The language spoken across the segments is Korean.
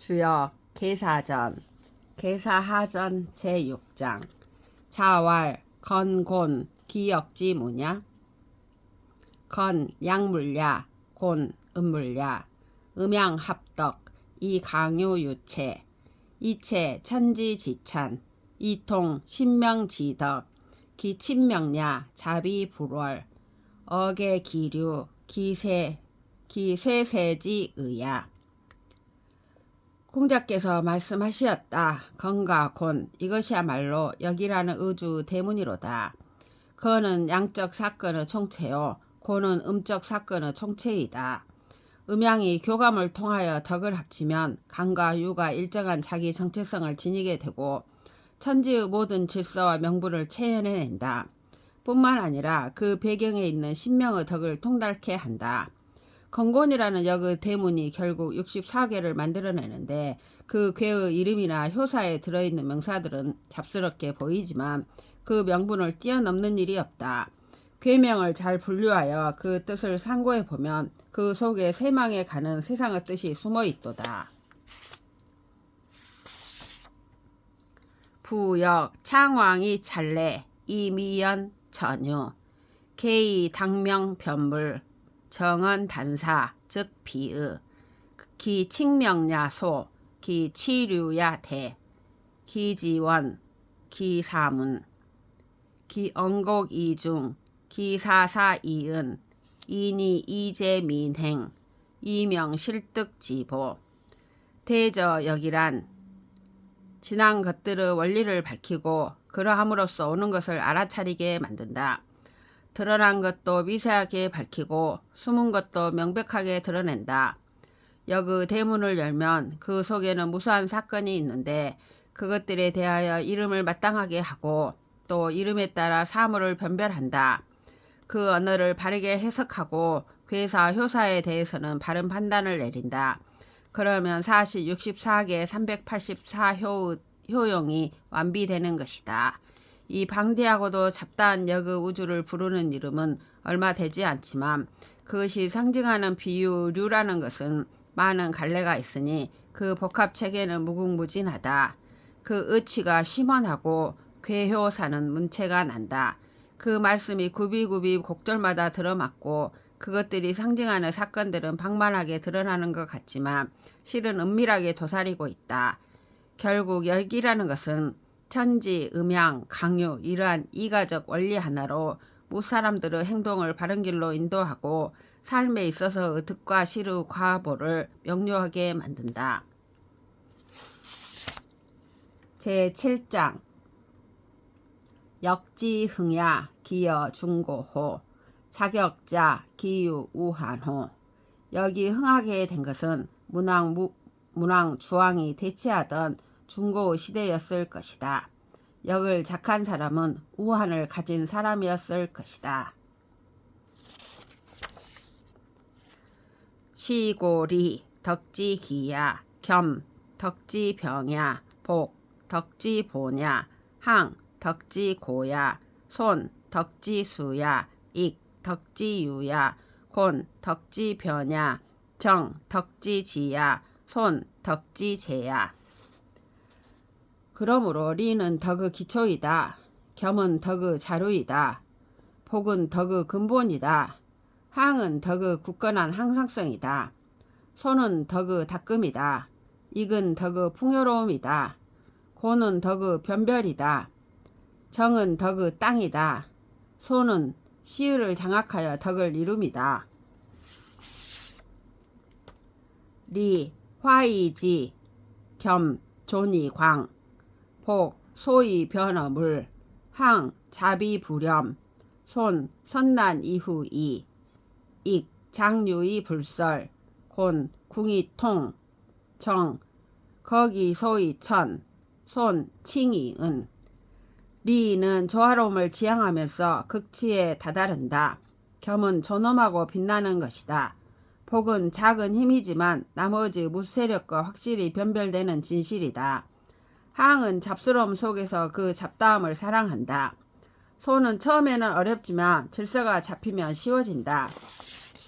주역 계사전 계사하전 제6장 자왈 건곤 기역지 무냐. 건 양물야 곤 음물야 음양합덕 이강유유체 이체 천지지찬 이통 신명지덕 기친명야 자비불월 어계기류 기쇠세지의야. 공자께서 말씀하시었다. 건과 곤 이것이야말로 역이라는 의주 대문이로다. 건은 양적 사건의 총체요 곤은 음적 사건의 총체이다. 음양이 교감을 통하여 덕을 합치면 강과 유가 일정한 자기 정체성을 지니게 되고 천지의 모든 질서와 명분을 체현해낸다. 뿐만 아니라 그 배경에 있는 신명의 덕을 통달케 한다. 건곤이라는 역의 대문이 결국 64괴를 만들어내는데 그 괴의 이름이나 효사에 들어있는 명사들은 잡스럽게 보이지만 그 명분을 뛰어넘는 일이 없다. 괴명을 잘 분류하여 그 뜻을 상고해보면 그 속에 세망에 가는 세상의 뜻이 숨어있도다. 부역 창왕이 찰래 이미연 전유 개의 당명 변물 정언 단사 즉 비의 기칙명야소 기치류야 대 기지원 기사문 기언곡 이중 기사사 이은 이니 이재민행 이명실득지보 대저역이란 지난 것들의 원리를 밝히고 그러함으로써 오는 것을 알아차리게 만든다. 드러난 것도 미세하게 밝히고 숨은 것도 명백하게 드러낸다. 역의 대문을 열면 그 속에는 무수한 사건이 있는데 그것들에 대하여 이름을 마땅하게 하고 또 이름에 따라 사물을 변별한다. 그 언어를 바르게 해석하고 괴사, 효사에 대해서는 바른 판단을 내린다. 그러면 사시 64개 384효의 효용이 완비되는 것이다. 이 방대하고도 잡다한 역의 우주를 부르는 이름은 얼마 되지 않지만 그것이 상징하는 비유류라는 것은 많은 갈래가 있으니 그 복합체계는 무궁무진하다. 그 의치가 심원하고 괴효사는 문체가 난다. 그 말씀이 굽이굽이 곡절마다 들어맞고 그것들이 상징하는 사건들은 방만하게 드러나는 것 같지만 실은 은밀하게 도사리고 있다. 결국 역이라는 것은 천지, 음양, 강유 이러한 이가적 원리 하나로 무사람들의 행동을 바른 길로 인도하고 삶에 있어서의 득과 실의 과보를 명료하게 만든다. 제7장 역지흥야 기여 중고호 자격자 기유 우한호. 역이 흥하게 된 것은 문왕 주왕이 대치하던 중고 시대였을 것이다. 역을 작한 사람은 우한을 가진 사람이었을 것이다. 시고리 덕지기야 겸 덕지병야 복 덕지보냐 항 덕지고야 손 덕지수야 익 덕지유야 곤 덕지변야 정 덕지지야 손 덕지제야. 그러므로 리는 덕의 기초이다. 겸은 덕의 자루이다. 복은 덕의 근본이다. 항은 덕의 굳건한 항상성이다. 손은 덕의 닦음이다. 익은 덕의 풍요로움이다. 고는 덕의 변별이다. 정은 덕의 땅이다. 소는 시의를 장악하여 덕을 이룸이다. 리 화이지 겸 존이광 복 소위 변어물 항 자비불렴 손 선난 이후이 익 장유이 불설 곤 궁이통 정 거기 소위 천 손 칭이은. 리는 조화로움을 지향하면서 극치에 다다른다. 겸은 존엄하고 빛나는 것이다. 복은 작은 힘이지만 나머지 무세력과 확실히 변별되는 진실이다. 항은 잡스러움 속에서 그 잡다함을 사랑한다. 소는 처음에는 어렵지만 질서가 잡히면 쉬워진다.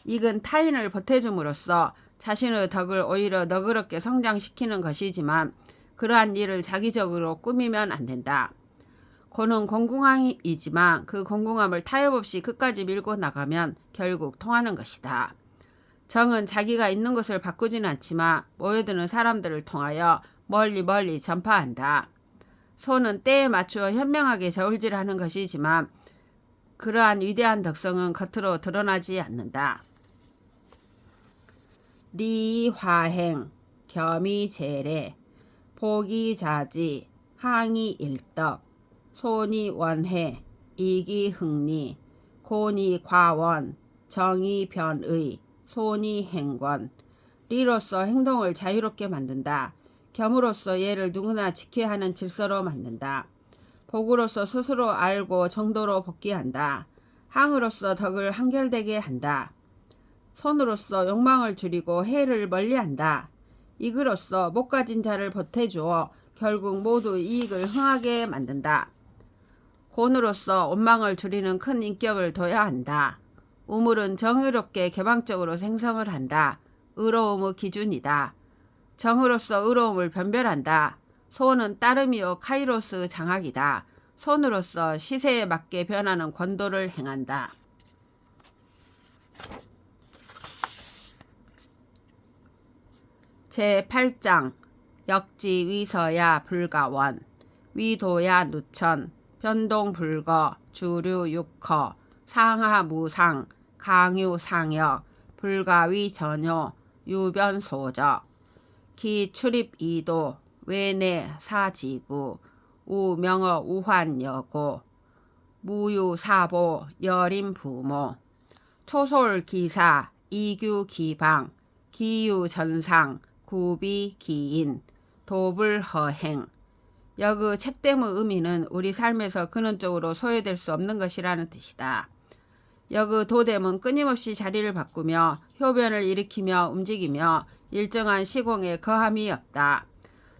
익은 타인을 보태줌으로써 자신의 덕을 오히려 너그럽게 성장시키는 것이지만 그러한 일을 자기적으로 꾸미면 안 된다. 고는 공공함이지만 그 공공함을 타협 없이 끝까지 밀고 나가면 결국 통하는 것이다. 정은 자기가 있는 곳을 바꾸지는 않지만 모여드는 사람들을 통하여 멀리 전파한다. 소는 때에 맞추어 현명하게 저울질하는 것이지만 그러한 위대한 덕성은 겉으로 드러나지 않는다. 리화행, 겸이재래, 복이자지, 항이일덕, 손이원해, 이기흥리, 고니과원, 정의변의, 손이행권. 리로서 행동을 자유롭게 만든다. 겸으로써 예를 누구나 지켜야 하는 질서로 만든다. 복으로서 스스로 알고 정도로 복귀한다. 항으로서 덕을 한결되게 한다. 손으로서 욕망을 줄이고 해를 멀리한다. 이그로써 못 가진 자를 보태주어 결국 모두 이익을 흥하게 만든다. 곤으로서 원망을 줄이는 큰 인격을 둬야 한다. 우물은 정의롭게 개방적으로 생성을 한다. 의로움의 기준이다. 정으로서 의로움을 변별한다. 소는 따름이요 카이로스 장악이다. 손으로서 시세에 맞게 변하는 권도를 행한다. 제8장 역지위서야 불가원 위도야 누천 변동불거 주류육허 상하무상 강유상역 불가위전효 유변소적 기출입이도 외내사지구 우명어 우환여고 무유사보 여림부모 초솔기사 이규기방 기유전상 구비기인 도불허행. 여그 책됨의 의미는 우리 삶에서 근원적으로 소외될 수 없는 것이라는 뜻이다. 여그 도됨은 끊임없이 자리를 바꾸며 효변을 일으키며 움직이며 일정한 시공에 거함이 없다.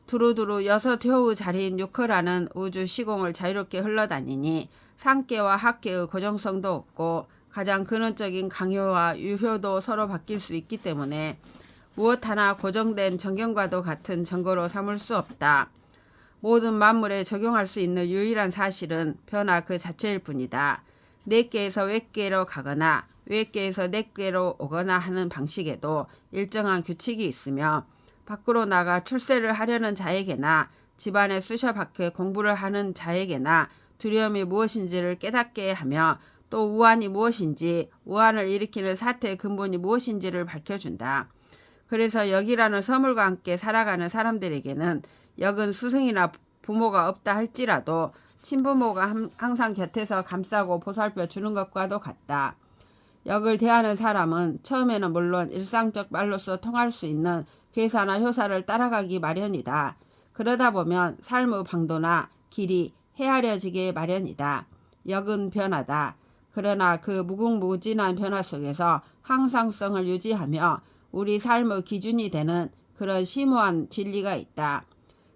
두루두루 6효의 자리인 육허라는 우주 시공을 자유롭게 흘러다니니 상계와 학계의 고정성도 없고 가장 근원적인 강효와 유효도 서로 바뀔 수 있기 때문에 무엇 하나 고정된 정경과도 같은 정거로 삼을 수 없다. 모든 만물에 적용할 수 있는 유일한 사실은 변화 그 자체일 뿐이다. 내께에서 외께로 가거나 외께에서 내께로 오거나 하는 방식에도 일정한 규칙이 있으며 밖으로 나가 출세를 하려는 자에게나 집안에 쑤셔박혀 공부를 하는 자에게나 두려움이 무엇인지를 깨닫게 하며 또 우환이 무엇인지 우환을 일으키는 사태의 근본이 무엇인지를 밝혀준다. 그래서 역이라는 서물과 함께 살아가는 사람들에게는 역은 스승이나 부모가 없다 할지라도 친부모가 항상 곁에서 감싸고 보살펴 주는 것과도 같다. 역을 대하는 사람은 처음에는 물론 일상적 말로서 통할 수 있는 괴사나 효사를 따라가기 마련이다. 그러다 보면 삶의 방도나 길이 헤아려지게 마련이다. 역은 변하다. 그러나 그 무궁무진한 변화 속에서 항상성을 유지하며 우리 삶의 기준이 되는 그런 심오한 진리가 있다.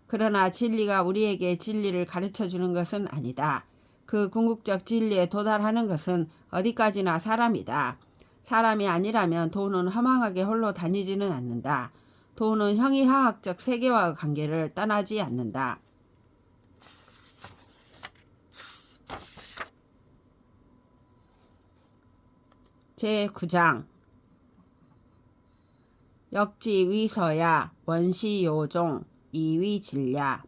그러나 진리가 우리에게 진리를 가르쳐주는 것은 아니다. 그 궁극적 진리에 도달하는 것은 어디까지나 사람이다. 사람이 아니라면 도는 허망하게 홀로 다니지는 않는다. 도는 형이하학적 세계와의 관계를 떠나지 않는다. 제9장 역지위서야 원시요종 이위질야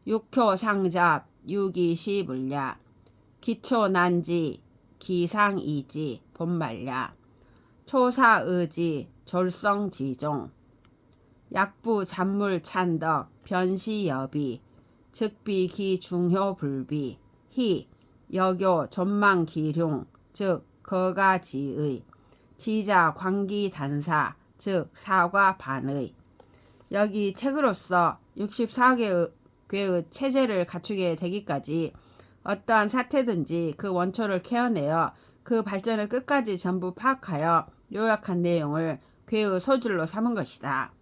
육효상잡 유기시불야 기초난지 기상이지 본말야 초사의지 졸성지종 약부잔물찬덕 변시여비 즉비기중효불비 희 여교 존망기룡 즉 거가지의 지자광기단사 즉 사과반의. 여기 책으로서 64개의 체제를 갖추게 되기까지 어떠한 사태든지 그 원초를 캐어내어 그 발전을 끝까지 전부 파악하여 요약한 내용을 괴의 소질로 삼은 것이다.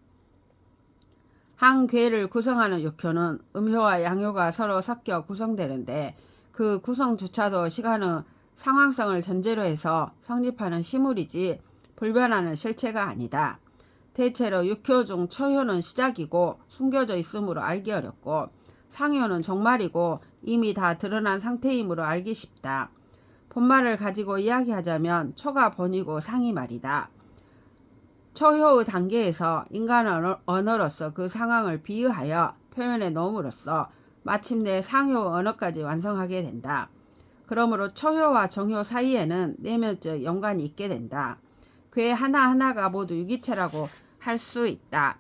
한 괴를 구성하는 육효는 음효와 양효가 서로 섞여 구성되는데 그 구성조차도 시간의 상황성을 전제로 해서 성립하는 시물이지 불변하는 실체가 아니다. 대체로 육효 중 처효는 시작이고 숨겨져 있으므로 알기 어렵고 상효는 종말이고 이미 다 드러난 상태이므로 알기 쉽다. 본말을 가지고 이야기하자면 초가 본이고 상이 말이다. 초효의 단계에서 인간 언어로서 그 상황을 비유하여 표현해 놓음으로써 마침내 상효의 언어까지 완성하게 된다. 그러므로 초효와 정효 사이에는 내면적 연관이 있게 된다. 괴 하나하나가 모두 유기체라고 할 수 있다.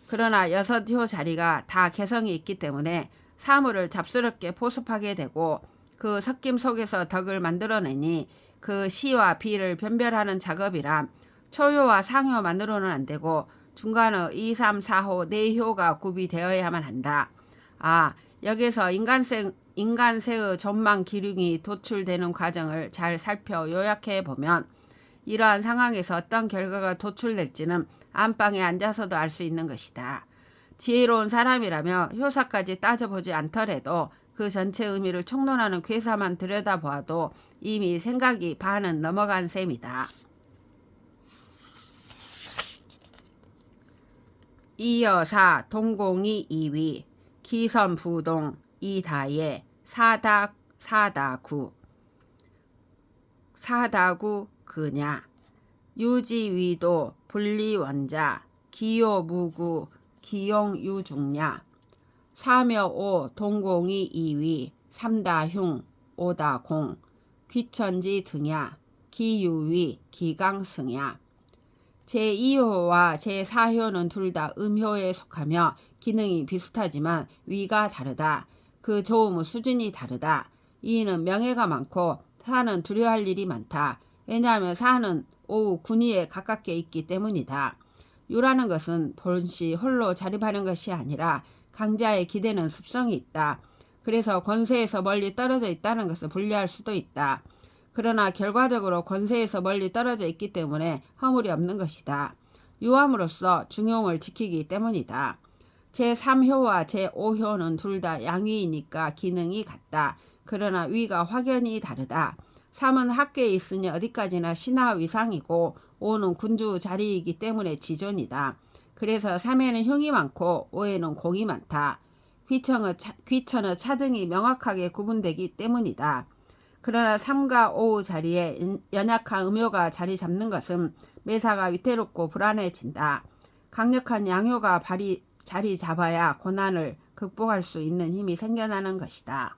그러나 6효 자리가 다 개성이 있기 때문에 사물을 잡스럽게 포섭하게 되고 그 섞임 속에서 덕을 만들어내니 그 시와 비를 변별하는 작업이란 초효와 상효만으로는 안 되고 중간의 2, 3, 4호 4효가 구비되어야만 한다. 여기서 인간세의 전망 기륭이 도출되는 과정을 잘 살펴 요약해 보면 이러한 상황에서 어떤 결과가 도출될지는 안방에 앉아서도 알 수 있는 것이다. 지혜로운 사람이라며 효사까지 따져보지 않더라도 그 전체 의미를 총론하는 괴사만 들여다보아도 이미 생각이 반은 넘어간 셈이다. 이여사 동공이 2위 기선부동 이다예 사다구 그냐 유지위도 분리원자 기요무구 기용유중냐 사묘오 동공이 2위 삼다흉 오다공 귀천지 등야 기유위 기강승야 제2효와 제4효는 둘 다 음효에 속하며 기능이 비슷하지만 위가 다르다. 그 좋음의 수준이 다르다. 이는 명예가 많고 사는 두려워할 일이 많다. 왜냐하면 사는 오후 군위에 가깝게 있기 때문이다. 유라는 것은 본시 홀로 자립하는 것이 아니라 강자에 기대는 습성이 있다. 그래서 권세에서 멀리 떨어져 있다는 것을 분리할 수도 있다. 그러나 결과적으로 권세에서 멀리 떨어져 있기 때문에 허물이 없는 것이다. 유함으로써 중용을 지키기 때문이다. 제3효와 제5효는 둘 다 양위이니까 기능이 같다. 그러나 위가 확연히 다르다. 3은 학계에 있으니 어디까지나 신하 위상이고 5는 군주 자리이기 때문에 지존이다. 그래서 3에는 흉이 많고 5에는 공이 많다. 귀천의 차등이 명확하게 구분되기 때문이다. 그러나 3과 5 자리에 연약한 음효가 자리 잡는 것은 매사가 위태롭고 불안해진다. 강력한 양효가 자리 잡아야 고난을 극복할 수 있는 힘이 생겨나는 것이다.